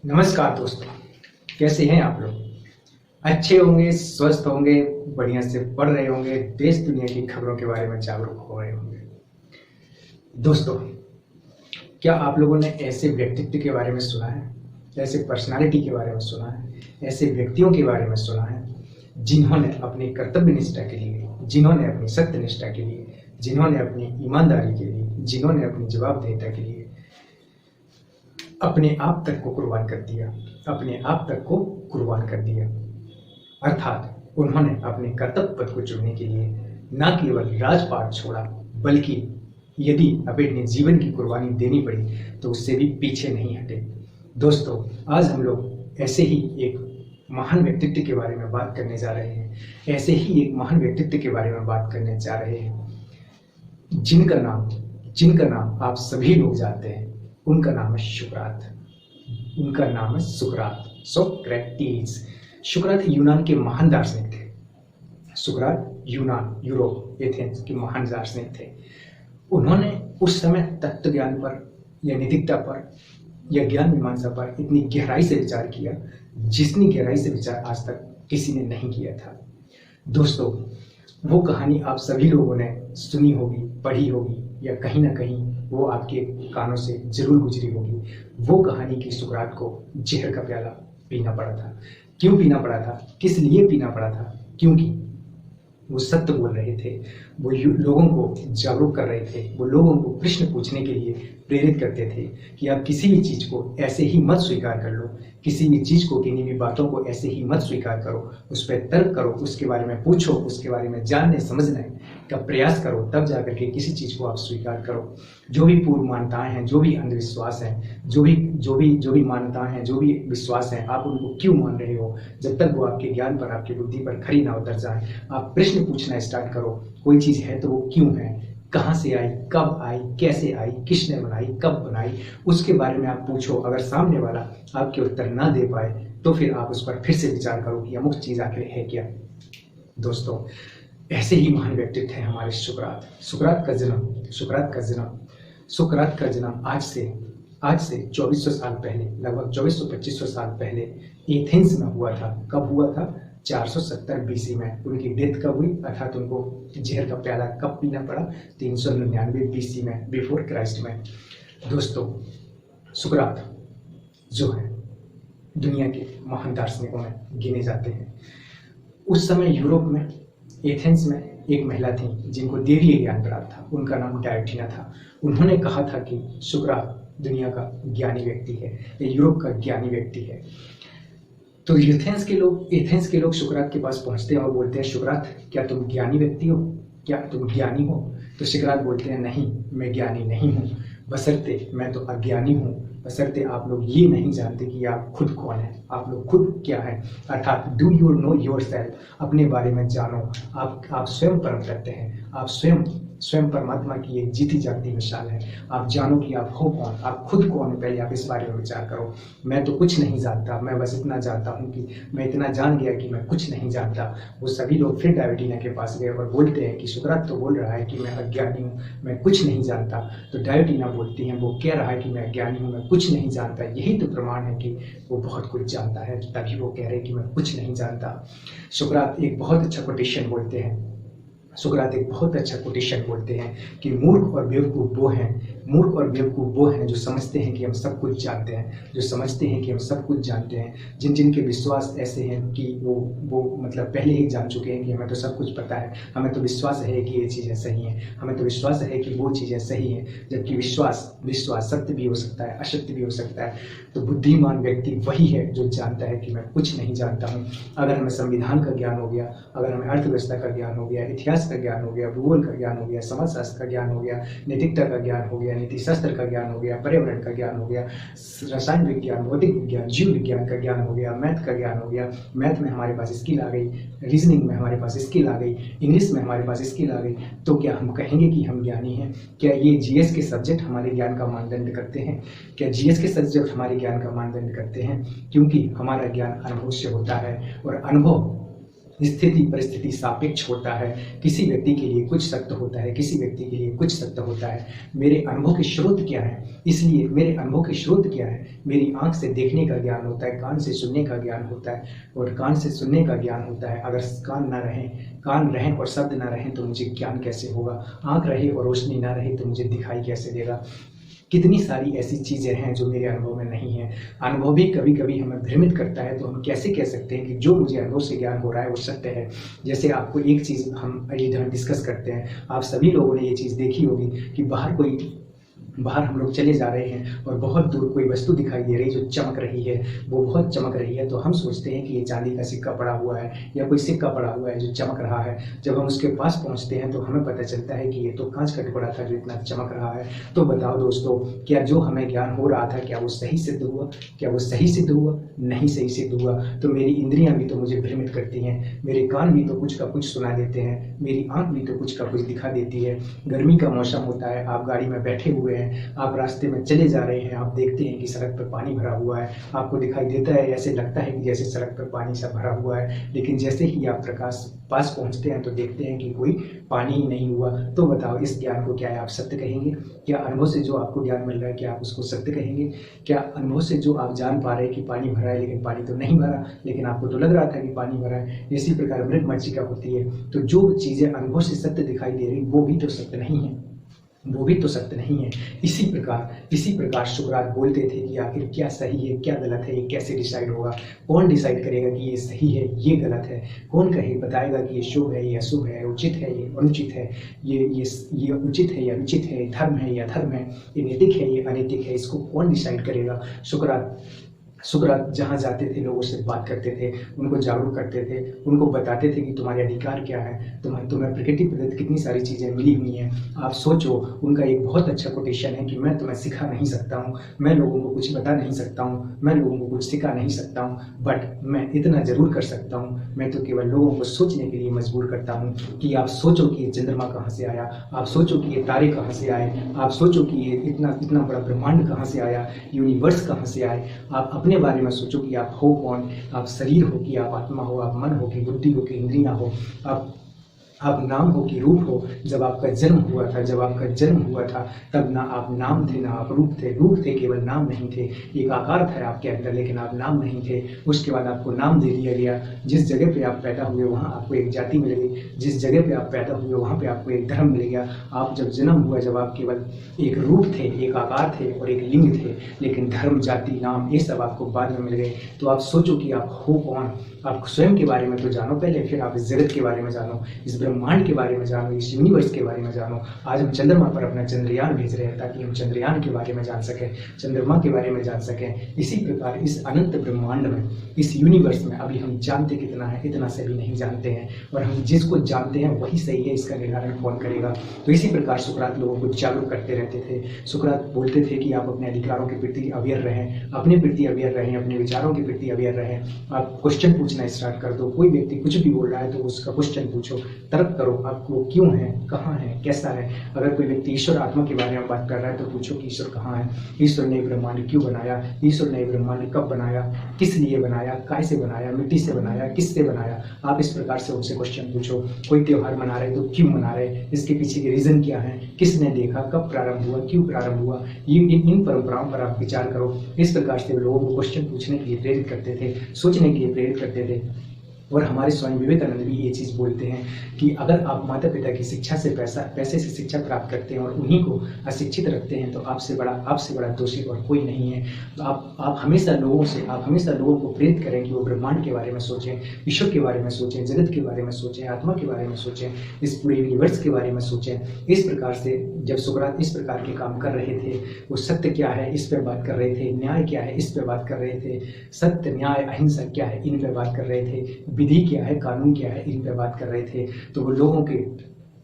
नमस्कार दोस्तों, कैसे हैं आप लोग। अच्छे होंगे, स्वस्थ होंगे, बढ़िया से पढ़ रहे होंगे, देश दुनिया की खबरों के बारे में जागरूक हो रहे होंगे। दोस्तों, क्या आप लोगों ने ऐसे व्यक्तित्व के बारे में सुना है, ऐसे पर्सनालिटी के बारे में सुना है, ऐसे व्यक्तियों के बारे में सुना है जिन्होंने अपनी कर्तव्य निष्ठा के लिए, जिन्होंने अपनी सत्य निष्ठा के लिए, जिन्होंने अपनी ईमानदारी के लिए, जिन्होंने अपनी जवाबदेहिता के लिए अपने आप तक को कुर्बान कर दिया, अपने आप तक को कुर्बान कर दिया। अर्थात उन्होंने अपने कर्तव्य पथ को चुनने के लिए न केवल राजपाट छोड़ा, बल्कि यदि अपने जीवन की कुर्बानी देनी पड़ी तो उससे भी पीछे नहीं हटे। दोस्तों, आज हम लोग ऐसे ही एक महान व्यक्तित्व के बारे में बात करने जा रहे हैं, ऐसे ही एक महान व्यक्तित्व के बारे में बात करने जा रहे हैं जिनका नाम आप सभी लोग जानते हैं। उनका नाम है सुकरात। उनका नाम है सुकरात, सोक्रेटिस। सुकरात यूनान के महान दार्शनिक थे। सुकरात यूरोप, एथेंस के महान दार्शनिक थे। उन्होंने उस समय तत्व ज्ञान पर या नैतिकता पर या ज्ञान मीमांसा पर इतनी गहराई से विचार किया जितनी गहराई से विचार आज तक किसी ने नहीं किया था। दोस्तों, वो कहानी आप सभी लोगों ने सुनी होगी, पढ़ी होगी, या कहीं ना कहीं वो आपके कानों से जरूर गुजरी होगी। वो कहानी की सुकरात को जहर का प्याला पीना पड़ा था। क्यों पीना पड़ा था, किस लिए पीना पड़ा था? क्योंकि वो सत्य बोल रहे थे, वो लोगों को जागरूक कर रहे थे, वो लोगों को प्रश्न पूछने के लिए प्रेरित करते थे कि आप किसी भी चीज को ऐसे ही मत स्वीकार कर लो, किसी भी चीज को, किन्हीं भी बातों को ऐसे ही मत स्वीकार करो, उस पर तर्क करो, उसके बारे में पूछो, उसके बारे में जानने समझने का प्रयास करो, तब जाकर के किसी चीज को आप स्वीकार करो। जो भी पूर्व मान्यताएं हैं, जो भी अंधविश्वास हैं, जो भी मान्यताएं हैं, जो भी विश्वास हैं, आप उनको क्यों मान रहे हो? जब तक वो आपके ज्ञान पर, आपकी बुद्धि पर खरी ना उतर जाए, आप प्रश्न पूछना स्टार्ट करो। कोई चीज है तो वो क्यों है, कहाँ से आई, कब आई, कैसे आई, किसने बनाई, कब बनाई, उसके बारे में आप पूछो। अगर सामने वाला आपके उत्तर ना दे पाए तो फिर आप उस पर फिर से विचार करो कि अमुक चीज आखिर है क्या। दोस्तों, ऐसे ही महान व्यक्तित्व है हमारे सुकरात। सुकरात का जन्म आज से 2400 साल पहले, लगभग 2400-2500 साल पहले एथेंस में हुआ था। कब हुआ था? 470 बीसी में। उनकी डेथ कब हुई, अर्थात उनको जहर का प्याला कब पीना पड़ा? 399 बीसी में, बिफोर क्राइस्ट में। दोस्तों, सुकरात जो है दुनिया के महान दार्शनिकों में गिने जाते हैं। उस समय यूरोप में, एथेंस में एक महिला थी जिनको देवीय ज्ञान प्राप्त था। उनका नाम डायोटिना था। उन्होंने कहा था कि सुकरात दुनिया का ज्ञानी व्यक्ति है, यूरोप का ज्ञानी व्यक्ति है। तो एथेंस के लोग सुकरात के पास पहुंचते हैं और बोलते हैं, सुकरात, क्या तुम ज्ञानी व्यक्ति हो? क्या तुम ज्ञानी हो? तो सुकरात बोलते हैं, नहीं, मैं ज्ञानी नहीं हूँ, बशर्ते मैं तो अज्ञानी हूँ, बशर्ते आप लोग ये नहीं जानते कि आप खुद कौन है, आप लोग खुद क्या है। अर्थात do you know your self, अपने बारे में जानो। आप स्वयं परम तत्व हैं, आप स्वयं परमात्मा की एक जीती जागती मिसाल है। आप जानो कि आप हो कौन, आप खुद कौन है, पहले आप इस बारे में विचार करो। मैं तो कुछ नहीं जानता, मैं बस इतना जानता हूँ कि मैं इतना जान गया कि मैं कुछ नहीं जानता। वो सभी लोग फिर डायोटिना के पास गए और बोलते हैं कि सुकरात तो बोल रहा है कि मैं अज्ञानी हूँ, मैं कुछ नहीं जानता। तो डायोटिना बोलती हैं, वो कह रहा है कि मैं अज्ञानी हूँ, मैं कुछ नहीं जानता, यही तो प्रमाण है कि वो बहुत कुछ जानता है, तभी वो कह रहे हैं कि मैं कुछ नहीं जानता। सुकरात एक बहुत अच्छा कोटेशन बोलते हैं। सुकरात एक बहुत अच्छा कोटेशन बोलते हैं कि मूर्ख और बेवकूफ़ वो हैं जो समझते हैं कि हम सब कुछ जानते हैं, जो समझते हैं कि हम सब कुछ जानते हैं, जिनके विश्वास ऐसे हैं कि वो मतलब पहले ही जान चुके हैं कि हमें तो सब कुछ पता है, हमें तो विश्वास है कि ये चीज़ें सही हैं, हमें तो विश्वास है कि वो चीज़ें सही हैं। जबकि विश्वास सत्य भी हो सकता है, असत्य भी हो सकता है। तो बुद्धिमान व्यक्ति वही है जो जानता है कि मैं कुछ नहीं जानता हूँ। अगर हमें संविधान का ज्ञान हो गया, अगर हमें अर्थव्यवस्था का ज्ञान हो गया, इतिहास का ज्ञान हो गया, भूगोल का ज्ञान हो गया, समाजशास्त्र का ज्ञान हो गया, नैतिकता का ज्ञान हो गया, नीति शास्त्र का ज्ञान हो गया, पर्यावरण का ज्ञान हो गया, रसायन विज्ञान, भौतिक विज्ञान, जीव विज्ञान का ज्ञान हो गया, मैथ का ज्ञान हो गया, मैथ में हमारे पास स्किल आ गई, रीजनिंग में हमारे पास स्किल आ गई, इंग्लिश में हमारे पास स्किल आ गई, तो क्या हम कहेंगे कि हम ज्ञानी हैं? क्या ये जीएस के सब्जेक्ट हमारे ज्ञान का मानदंड करते हैं? क्या जीएस के सब्जेक्ट हमारे ज्ञान का मानदंड करते हैं? क्योंकि हमारा ज्ञान अनुभव से होता है, और स्थिति परिस्थिति सापेक्ष होता है। किसी व्यक्ति के लिए कुछ सत्य होता है, किसी व्यक्ति के लिए कुछ सत्य होता है। मेरे अनुभव के स्रोत क्या है, इसलिए मेरे अनुभव के स्रोत क्या है, मेरी आंख से देखने का ज्ञान होता है, कान से सुनने का ज्ञान होता है, और कान से सुनने का ज्ञान होता है। अगर कान रहें और शब्द ना रहें तो मुझे ज्ञान कैसे होगा, आंख रहे और रोशनी ना रहे तो मुझे दिखाई कैसे देगा। कितनी सारी ऐसी चीज़ें हैं जो मेरे अनुभव में नहीं है। अनुभव भी कभी कभी हमें भ्रमित करता है, तो हम कैसे कह सकते हैं कि जो मुझे अनुभव से ज्ञान हो रहा है वो सत्य है। जैसे आपको एक चीज़ हम इधर डिस्कस करते हैं, आप सभी लोगों ने ये चीज़ देखी होगी कि बाहर हम लोग चले जा रहे हैं और बहुत दूर कोई वस्तु दिखाई दे रही है जो चमक रही है, वो बहुत चमक रही है, तो हम सोचते हैं कि ये चांदी का सिक्का पड़ा हुआ है या कोई सिक्का पड़ा हुआ है जो चमक रहा है। जब हम उसके पास पहुंचते हैं तो हमें पता चलता है कि ये तो कांच का टुकड़ा था जो इतना चमक रहा है। तो बताओ दोस्तों, क्या जो हमें ज्ञान हो रहा था क्या वो सही सिद्ध हुआ? क्या वो सही सिद्ध हुआ? नहीं सही सिद्ध हुआ। तो मेरी इंद्रियां भी तो मुझे भ्रमित करती हैं, मेरे कान भी तो कुछ का कुछ सुना देते हैं, मेरी आंख भी तो कुछ का कुछ दिखा देती है। गर्मी का मौसम होता है, आप गाड़ी में बैठे हुए हैं, आप रास्ते में चले जा रहे हैं, आप देखते हैं कि सड़क पर पानी भरा हुआ है, आपको दिखाई देता है, ऐसे लगता है कि जैसे सड़क पर पानी सा भरा हुआ है, लेकिन जैसे ही आप प्रकाश पास पहुंचते हैं तो देखते हैं कि कोई पानी ही नहीं हुआ। तो बताओ, इस ज्ञान को क्या आप सत्य कहेंगे? क्या अनुभव से जो आपको ज्ञान मिल रहा है क्या आप उसको सत्य कहेंगे? क्या अनुभव से जो आप जान पा रहे हैं कि पानी भरा है लेकिन पानी तो नहीं भरा, लेकिन आपको तो लग रहा था कि पानी भरा है? इसी प्रकार मृग मरीचिका होती है। तो जो चीज़ें अनुभव से सत्य दिखाई दे रही वो भी तो सत्य नहीं है, वो भी तो सत्य नहीं है। इसी प्रकार सुकरात बोलते थे कि आखिर क्या सही है क्या गलत है, ये कैसे डिसाइड होगा? कौन डिसाइड करेगा कि ये सही है ये गलत है? कौन बताएगा कि ये शुभ है ये अशुभ है, उचित है ये अनुचित है, ये उचित है या अनुचित है, धर्म है या अधर्म है, ये नैतिक है ये अनैतिक है? इसको कौन डिसाइड करेगा? सुकरात जहाँ जाते थे लोगों से बात करते थे, उनको जागरूक करते थे, उनको बताते थे कि तुम्हारे अधिकार क्या है, तुम्हें प्रकृति प्रदत्त कितनी सारी चीज़ें मिली हुई हैं। आप सोचो, उनका एक बहुत अच्छा कोटेशन है कि मैं तुम्हें सिखा नहीं सकता हूँ, मैं लोगों को कुछ बता नहीं सकता हूँ, मैं लोगों को कुछ सिखा नहीं सकता हूँ, बट मैं इतना ज़रूर कर सकता हूँ, मैं तो केवल लोगों को सोचने के लिए मजबूर करता हूँ कि आप सोचो कि ये चंद्रमा कहाँ से आया, आप सोचो कि ये तारे कहाँ से आए, आप सोचो कि ये इतना बड़ा ब्रह्मांड कहाँ से आया, यूनिवर्स कहाँ से आए। आप अपने बारे में सोचो कि आप हो कौन, आप शरीर हो कि आप आत्मा हो, आप मन हो कि बुद्धि हो कि इंद्रियां हो, आप नाम हो कि रूप हो। जब आपका जन्म हुआ था तब ना आप नाम थे ना आप रूप थे केवल नाम नहीं थे, एक आकार था आपके अंदर लेकिन आप नाम नहीं थे। उसके बाद आपको नाम दे दिया गया, जिस जगह पे आप पैदा हुए वहाँ आपको एक जाति मिल गई, जिस जगह पे आप पैदा हुए वहाँ पे आपको एक धर्म मिल गया। आप जब जन्म हुआ जब आप केवल एक रूप थे, एक आकार थे और एक लिंग थे, लेकिन धर्म जाति नाम ये सब आपको बाद में मिल गए। तो आप सोचो कि आप हो कौन, आप स्वयं के बारे में तो जानो पहले, फिर आप इस जगत के बारे में जानो, इस ब्रह्मांड के बारे में जानो, इस यूनिवर्स के बारे में जानो। आज हम चंद्रमा पर अपना चंद्रयान भेज रहे हैं ताकि हम चंद्रयान के बारे में जान सकें, चंद्रमा के बारे में जान सकें। इसी प्रकार इस अनंत ब्रह्मांड में, इस यूनिवर्स में अभी हम जानते कितना है, इतना से भी नहीं जानते हैं, और हम जिसको जानते हैं वही सही है, इसका निर्धारण कौन करेगा? तो इसी प्रकार सुकरात लोगों को जागरूक करते रहते थे। सुकरात बोलते थे कि आप अपने अधिकारों के प्रति अवेयर रहें, अपने प्रति अवेयर रहें, अपने विचारों के प्रति अवेयर रहें। आप क्वेश्चन पूछना स्टार्ट कर दो, कोई व्यक्ति कुछ भी बोल रहा है तो उसका क्वेश्चन पूछो, तर्क करो, आपको क्यों है, कहाँ है, कैसा है। अगर कोई व्यक्ति ईश्वर आत्मा के बारे में बात कर रहा है तो पूछो कि ईश्वर कहाँ है, ईश्वर ने ब्रह्मांड क्यों बनाया, ईश्वर ने ब्रह्मांड कब बनाया, किस लिए बनाया, काय से बनाया, मिट्टी से बनाया, किससे बनाया। आप इस प्रकार से उनसे क्वेश्चन पूछो। कोई त्यौहार मना रहे तो क्यों मना रहे, इसके पीछे के रीजन क्या है, किसने देखा, कब प्रारंभ हुआ, क्यों प्रारंभ हुआ, इन परंपराओं पर आप विचार करो। इस प्रकार से लोगों को क्वेश्चन पूछने के लिए प्रेरित करते थे, सोचने के लिए प्रेरित करते थे। और हमारे स्वामी विवेकानंद भी ये चीज़ बोलते हैं कि अगर आप माता पिता की शिक्षा से पैसे से शिक्षा प्राप्त करते हैं और उन्हीं को अशिक्षित रखते हैं तो आपसे बड़ा दोषी और कोई नहीं है। तो आप हमेशा लोगों को प्रेरित करें कि वो ब्रह्मांड के बारे में सोचें, ईश्वर के बारे में सोचें, जगत के बारे में सोचें, आत्मा के बारे में सोचें, इस पूरे यूनिवर्स के बारे में सोचें। इस प्रकार से जब सुकरात इस प्रकार के काम कर रहे थे, वो सत्य क्या है इस पर बात कर रहे थे, न्याय क्या है इस पर बात कर रहे थे, सत्य न्याय अहिंसा क्या है इन पर बात कर रहे थे, विधि क्या है कानून क्या है इन पर बात कर रहे थे। तो वो लोगों के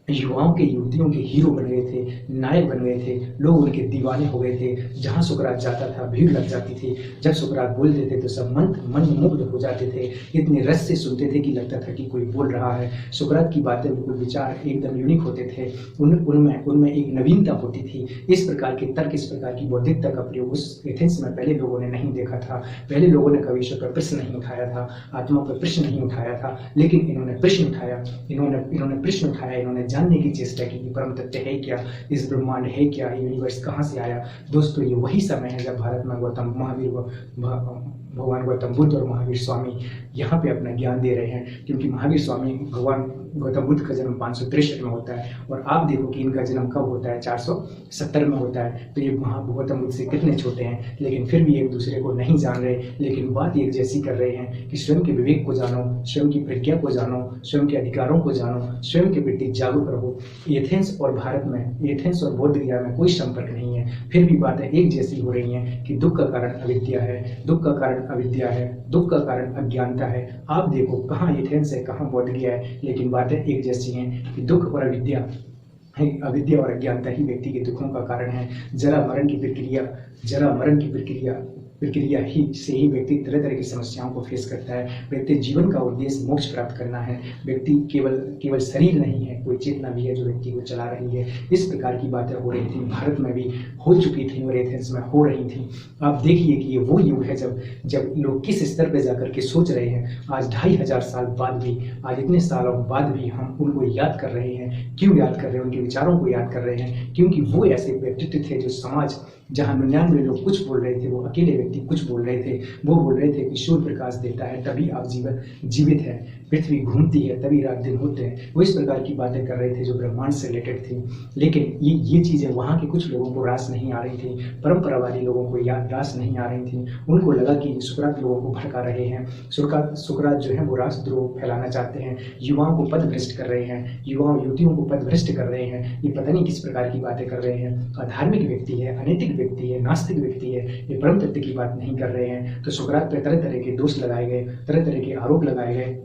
युवाओं के युवतियों के हीरो बन गए थे, नायक बन गए थे, लोग उनके दीवाने हो गए थे। जहाँ सुकरात जाता था भीड़ लग जाती थी, जब सुकरात बोलते थे तो सब मंत्रमुग्ध हो जाते थे, इतने रस से सुनते थे कि लगता था कि कोई बोल रहा है। सुकरात की बातें, उनके विचार एकदम यूनिक होते थे, उनमें एक नवीनता होती थी। इस प्रकार के तर्क, इस प्रकार की बौद्धिकता का प्रयोग उस एथेंस में पहले लोगों ने नहीं देखा था। पहले लोगों ने कभी ईश्वर पर प्रश्न नहीं उठाया था, आत्मा पर प्रश्न नहीं उठाया था, लेकिन इन्होंने प्रश्न उठाया, इन्होंने जानने की चेष्टा की कि परम तत्व है क्या, इस ब्रह्मांड है क्या, यूनिवर्स कहाँ से आया। दोस्तों, ये वही समय है जब भारत में भगवान गौतम बुद्ध और महावीर स्वामी यहाँ पे अपना ज्ञान दे रहे हैं, क्योंकि महावीर स्वामी भगवान गौतम बुद्ध का जन्म 563 में होता है और आप देखो कि इनका जन्म कब होता है, 470 में होता है। तो ये गौतम बुद्ध से कितने छोटे हैं, लेकिन फिर भी एक दूसरे को नहीं जान रहे, लेकिन बात एक जैसी कर रहे हैं कि स्वयं के विवेक को जानो, स्वयं की प्रज्ञा को जानो, स्वयं के अधिकारों को जानो, स्वयं के प्रति जागरूक रहो। एथेंस और भारत में, एथेंस और बौद्ध गया में कोई संपर्क नहीं है, फिर भी बातें एक जैसी हो रही हैं कि दुख का कारण अविद्या है, दुख का कारण अविद्या है, दुख का कारण अज्ञानता है। आप देखो कहाँ एथेंस है, कहाँ बौद्ध गया है, लेकिन बातें एक जैसी हैं कि दुख और अविद्या और अज्ञानता ही व्यक्ति के दुखों का कारण है। जरा मरण की प्रक्रिया ही से ही व्यक्ति तरह तरह की समस्याओं को फेस करता है। व्यक्ति जीवन का उद्देश्य मोक्ष प्राप्त करना है। व्यक्ति केवल शरीर नहीं है, कोई चेतना भी है जो व्यक्ति को चला रही है। इस प्रकार की बातें हो रही थी, भारत में भी हो चुकी थी और एथेंस में हो रही थी। आप देखिए कि ये वो युग है जब लोग किस स्तर पर जाकर के सोच रहे हैं। आज 2500 साल बाद भी, आज इतने सालों बाद भी हम उनको याद कर रहे हैं। क्यों याद कर रहे हैं? उनके विचारों को याद कर रहे हैं, क्योंकि वो ऐसे व्यक्तित्व थे जो समाज, जहाँ 99 लोग कुछ बोल रहे थे, वो अकेले व्यक्ति कुछ बोल रहे थे। वो बोल रहे थे कि सूर्य प्रकाश देता है तभी आप जीवित है, पृथ्वी घूमती है तभी रात दिन होते हैं। वो इस प्रकार की बातें कर रहे थे जो ब्रह्मांड से रिलेटेड थी। लेकिन ये चीज़ें वहाँ के कुछ लोगों को रास नहीं आ रही थी, परंपरावादी लोगों को रास नहीं आ रही थी। उनको लगा कि सुकरात लोगों को भड़का रहे हैं, सुकरात जो है वो राष्ट्रद्रोह फैलाना चाहते हैं, युवाओं को पथभ्रष्ट कर रहे हैं, युवतियों को पथभ्रष्ट कर रहे हैं। ये पता नहीं किस प्रकार की बातें कर रहे हैं। अधार्मिक व्यक्ति है, अनैतिक व्यक्ति है, नास्तिक व्यक्ति है, ये परम तत्व की बात नहीं कर रहे हैं। तो सुकरात पर तरह तरह के दोष लगाए गए, तरह तरह के आरोप लगाए गए,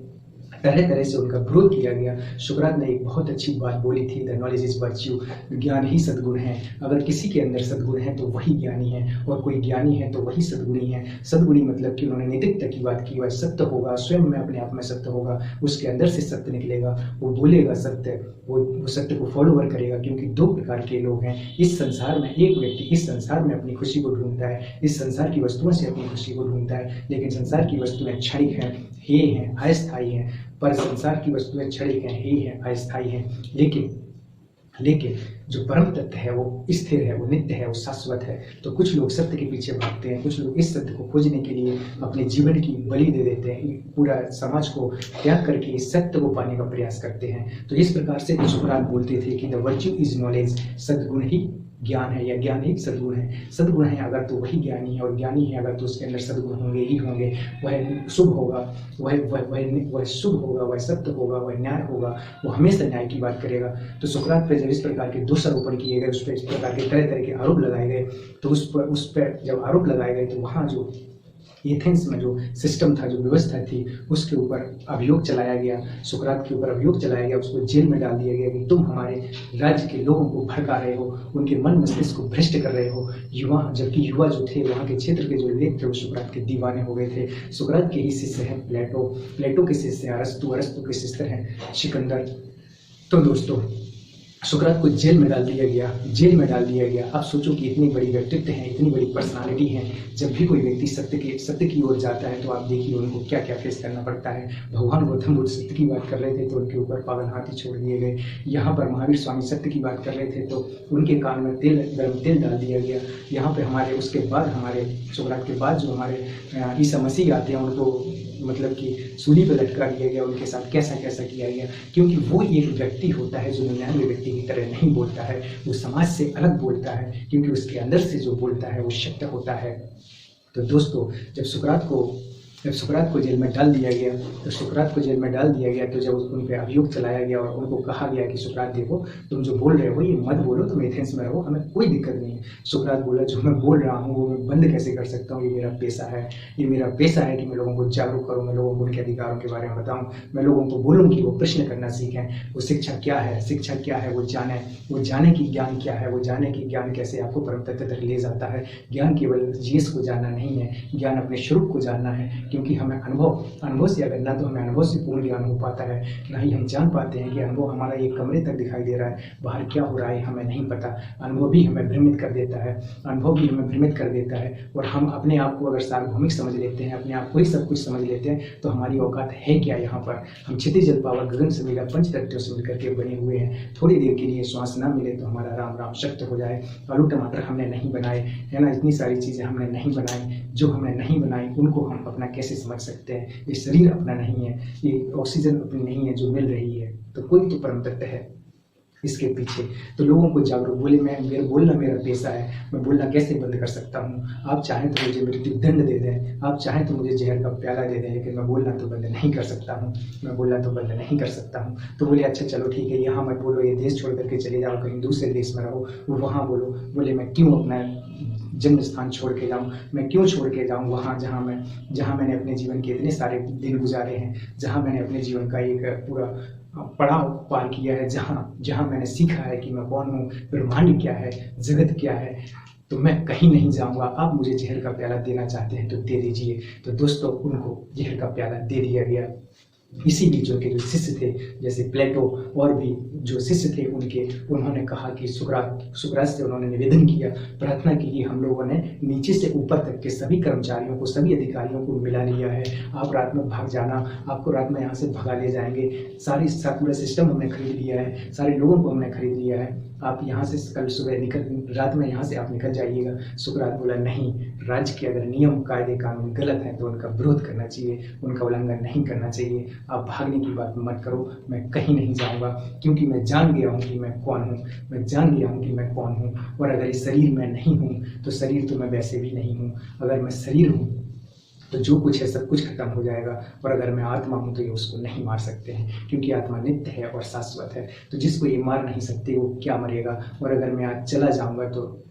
तरह तरह से उनका विरोध किया गया। सुकरात ने एक बहुत अच्छी बात बोली थी, द नॉलेज इज वर्च्यू, ज्ञान ही सद्गुण है। अगर किसी के अंदर सद्गुण है तो वही ज्ञानी है, और कोई ज्ञानी है तो वही सद्गुणी है। सद्गुणी मतलब कि उन्होंने नैतिकता की बात की, वह सत्य होगा, स्वयं में अपने आप में सत्य होगा, उसके अंदर से सत्य निकलेगा, वो बोलेगा सत्य, वो सत्य को फॉलोवर करेगा। क्योंकि दो प्रकार के लोग हैं इस संसार में। एक व्यक्ति इस संसार में अपनी खुशी को ढूंढता है, इस संसार की वस्तुओं से अपनी खुशी को ढूंढता है, लेकिन संसार की वस्तुएं क्षणिक हैं, हे हैं, अस्थायी हैं। पर संसार की वस्तुएं क्षणिक हैं, हे हैं, अस्थायी हैं। लेकिन जो परम तत्व है वो स्थिर है, वो नित्य है, वो शाश्वत है। तो कुछ लोग सत्य के पीछे भागते हैं, कुछ लोग इस सत्य को खोजने के लिए अपने जीवन की बलि दे देते हैं, पूरा समाज को त्याग करके इस सत्य को पाने का प्रयास करते हैं। तो इस प्रकार से सुकरात बोलते थे कि द वर्च्यू इज नॉलेज, सद्गुण ही ज्ञान है, या ज्ञान ही सद्गुण है। सद्गुण है अगर तो वही ज्ञानी है, और ज्ञानी है अगर तो उसके अंदर सद्गुण होंगे ही होंगे। वह शुभ होगा, वह शुभ होगा, वह सत्य होगा, वह न्याय होगा, वो हमेशा न्याय की बात करेगा। तो सुकरात पर जब इस प्रकार के दोषारोपण किए गए, उस पर इस प्रकार के तरह तरह के आरोप लगाए गए, तो उस पर जब आरोप लगाए गए तो वहाँ जो एथेंस में जो सिस्टम था, जो व्यवस्था थी, उसके ऊपर अभियोग चलाया गया, सुकरात के ऊपर अभियोग चलाया गया, उसको जेल में डाल दिया गया कि तुम हमारे राज्य के लोगों को भड़का रहे हो, उनके मन मस्तिष्क को भ्रष्ट कर रहे हो। जबकि युवा जो थे, वहाँ के क्षेत्र के जो लोग थे, वो सुकरात के दीवाने हो गए थे। सुकरात के ही शिष्य हैं प्लेटो के शिष्य हैं अरस्तु के शिष्य हैं सिकंदर। तो दोस्तों, सुकरात को जेल में डाल दिया गया। अब सोचो कि इतनी बड़ी व्यक्तित्व हैं, इतनी बड़ी पर्सनालिटी हैं, जब भी कोई व्यक्ति सत्य की ओर जाता है तो आप देखिए उनको क्या क्या फेस करना पड़ता है। भगवान गौतम बुद्ध सत्य की बात कर रहे थे तो उनके ऊपर पागल हाथी छोड़ दिए गए। यहाँ पर महावीर स्वामी सत्य की बात कर रहे थे तो उनके कान में गर्म तेल डाल दिया गया। यहाँ पे हमारे सुकरात के बाद जो हमारे ईसा मसीह आते हैं, उनको मतलब कि सूली पर लटका दिया गया, उनके साथ कैसा कैसा किया गया। क्योंकि वो एक व्यक्ति होता है जो 99 व्यक्ति की तरह नहीं बोलता है, वो समाज से अलग बोलता है, क्योंकि उसके अंदर से जो बोलता है वो सत्य होता है। तो दोस्तों, जब सुकरात को जब सुकरात को जेल में डाल दिया गया, तो सुकरात को जेल में डाल दिया गया, तो जब उन पे अभियोग चलाया गया और उनको कहा गया कि सुकरात देखो, तुम जो बोल रहे हो ये मत बोलो, तुम एथेंस में रहो, हमें कोई दिक्कत नहीं है। सुकरात बोला, जो मैं बोल रहा हूँ वो मैं बंद कैसे कर सकता हूँ, ये मेरा पेशा है। ये मेरा पेशा है कि मैं लोगों को जागरूक करूँ, मैं लोगों को उनके अधिकारों के बारे में बताऊँ, मैं लोगों को बोलूँ कि वो प्रश्न करना सीखें, वो शिक्षा क्या है, शिक्षा क्या है वो जाने की ज्ञान क्या है, वो जाने की ज्ञान कैसे आपको परम तत्व तक ले जाता है। ज्ञान केवल जीएस को जानना नहीं है, ज्ञान अपने स्वरूप को जानना है, क्योंकि हमें अनुभव से, अगर ना तो हमें अनुभव से पूर्ण ज्ञान हो पाता है, ना ही हम जान पाते हैं कि अनुभव हमारा एक कमरे तक दिखाई दे रहा है, बाहर क्या हो रहा है हमें नहीं पता। अनुभव भी हमें भ्रमित कर देता है, और हम अपने आप को अगर सार्वभौमिक समझ लेते हैं, अपने आप को ही सब कुछ समझ लेते हैं, तो हमारी औकात है क्या यहाँ पर। हम क्षितिज जल पावर गगन से मिला पंच तत्वों से मिलकर के बने हुए हैं। थोड़ी देर के लिए श्वास ना मिले तो हमारा राम राम शक्त हो जाए। आलू टमाटर हमने नहीं बनाए, है ना, इतनी सारी चीज़ें हमने नहीं बनाई, जो हमने नहीं बनाई उनको हम अपना कैसे समझ सकते हैं। ये शरीर अपना नहीं है, ये ऑक्सीजन अपनी नहीं है जो मिल रही है, तो कोई तो परम तत्व है इसके पीछे। तो लोगों को जागरूक बोले, मेरा बोलना मेरा पेशा है, मैं बोलना कैसे बंद कर सकता हूँ। आप चाहें तो मुझे मृत्यु दंड दे दें, आप चाहें तो मुझे जहर का प्याला दे दें, लेकिन मैं बोलना तो बंद नहीं कर सकता हूँ, तो बोले अच्छा चलो ठीक है, यहाँ मत बोलो, ये देश छोड़ करके चले जाओ, कहीं दूसरे देश में रहो, वहाँ बोलो। बोले मैं क्यों अपना जन्म स्थान छोड़ के जाऊँ, मैं क्यों छोड़ के जाऊँ वहाँ जहाँ मैंने अपने जीवन के इतने सारे दिन गुजारे हैं, जहाँ मैंने अपने जीवन का एक पूरा पड़ाव पार किया है, जहाँ मैंने सीखा है कि मैं कौन हूँ, ब्रह्मांड क्या है, जगत क्या है, तो मैं कहीं नहीं जाऊंगा। आप मुझे जहर का प्याला देना चाहते हैं तो दे दीजिए। तो दोस्तों, उनको जहर का प्याला दे दिया गया। इसी बीच उनके जो शिष्य थे, जैसे प्लेटो और भी जो शिष्य थे उन्होंने कहा कि सुकरात से उन्होंने निवेदन किया, प्रार्थना की कि हम लोगों ने नीचे से ऊपर तक के सभी कर्मचारियों को, सभी अधिकारियों को मिला लिया है, आप रात में भाग जाना, आपको रात में यहाँ से भगा ले जाएंगे। पूरा सिस्टम हमने खरीद लिया है, सारे लोगों को हमने खरीद लिया है, आप यहाँ से कल सुबह रात में यहाँ से आप निकल जाइएगा। सुकरात बोला नहीं, राज्य के अगर नियम कायदे कानून गलत हैं तो उनका विरोध करना चाहिए, उनका उल्लंघन नहीं करना चाहिए। आप भागने की बात मत करो, मैं कहीं नहीं जाऊँगा, क्योंकि मैं जान गया हूँ कि मैं कौन हूँ, और अगर इस शरीर में नहीं हूँ तो शरीर तो मैं वैसे भी नहीं हूँ। अगर मैं शरीर हूँ तो जो कुछ है सब कुछ खत्म हो जाएगा, और अगर मैं आत्मा हूँ तो ये उसको नहीं मार सकते हैं, क्योंकि आत्मा नित्य है और शाश्वत है। तो जिसको ये मार नहीं सकते वो क्या मरेगा। और अगर मैं आज चला जाऊँगा तो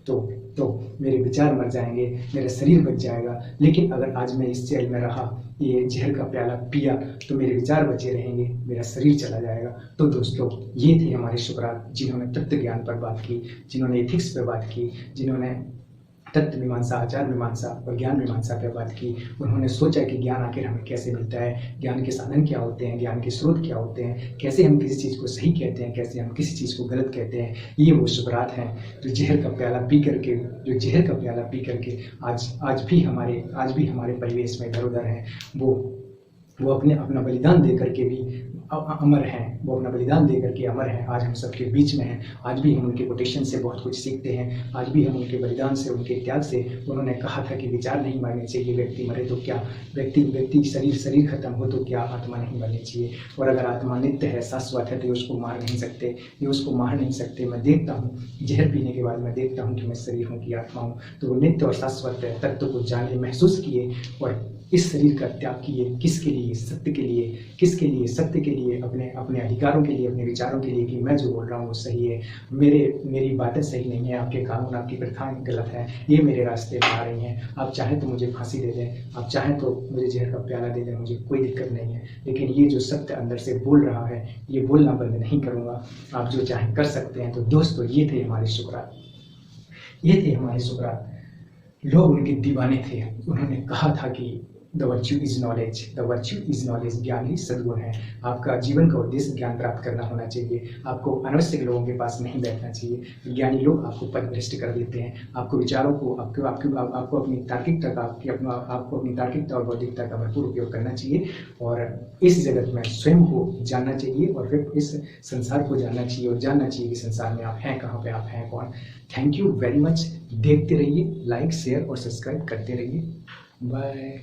मेरे विचार मर जाएंगे, मेरा शरीर बच जाएगा, लेकिन अगर आज मैं इस जेल में रहा, ये जहर का प्याला पिया, तो मेरे विचार बचे रहेंगे, मेरा शरीर चला जाएगा। तो दोस्तों, ये थे हमारे सुकरात, जिन्होंने तत्व ज्ञान पर बात की, जिन्होंने एथिक्स पर बात की, जिन्होंने तत्व मीमांसा, आचार मीमांसा और ज्ञान मीमांसा पर बात की। उन्होंने सोचा कि ज्ञान आखिर हमें कैसे मिलता है, ज्ञान के साधन क्या होते हैं, ज्ञान के स्रोत क्या होते हैं, कैसे हम किसी चीज़ को सही कहते हैं, कैसे हम किसी चीज़ को गलत कहते हैं। ये वो सुकरात हैं जो जहर का प्याला पी करके आज भी हमारे परिवेश में इधर उधर हैं। वो अपना बलिदान दे करके भी अमर हैं, आज हम सबके बीच में हैं। आज भी हम उनके कोटेशन से बहुत कुछ सीखते हैं, आज भी हम उनके बलिदान से, उनके त्याग से। उन्होंने कहा था कि विचार नहीं मरने चाहिए, व्यक्ति मरे तो क्या, व्यक्ति शरीर खत्म हो तो क्या, आत्मा नहीं मरनी चाहिए। और अगर आत्मा नित्य है, शाश्वत है, तो ये उसको मार नहीं सकते। मैं देखता हूँ, जहर पीने के बाद मैं देखता हूँ कि मैं शरीर हूँ कि आत्मा हूँ, तो वो नित्य और शाश्वत तत्व को जाने, महसूस किए और इस शरीर का त्याग किए। किसके लिए? सत्य के लिए, अपने अधिकारों के लिए, अपने विचारों के लिए, कि मैं जो बोल रहा हूँ वो सही है, मेरी बातें सही नहीं है, आपके कानून, आपकी प्रथाएं गलत हैं, ये मेरे रास्ते में आ रही हैं। आप चाहें तो मुझे फांसी दे दें, आप चाहें तो मुझे जहर का प्याला दे दें, मुझे कोई दिक्कत नहीं है, लेकिन ये जो सत्य अंदर से बोल रहा है, ये बोलना बंद नहीं करूँगा। आप जो चाहें कर सकते हैं। तो दोस्तों, ये थे हमारे सुकरात। लोग उनके दीवाने थे। उन्होंने कहा था कि द वर्च्यू इज नॉलेज, ज्ञान ही सद्गुण है। आपका जीवन का उद्देश्य ज्ञान प्राप्त करना होना चाहिए। आपको अनवश्यक लोगों के पास नहीं बैठना चाहिए। ज्ञानी लोग आपको पथभ्रष्ट कर देते हैं, आपको विचारों को, आपको अपनी तार्किकता और बौद्धिकता का भरपूर उपयोग करना चाहिए, और इस जगत में स्वयं को जानना चाहिए, और फिर इस संसार को जानना चाहिए, और जानना चाहिए कि संसार में आप हैं कहाँ पे, आप हैं कौन। Thank you very much. देखते रहिए, लाइक, शेयर और सब्सक्राइब करते रहिए। बाय।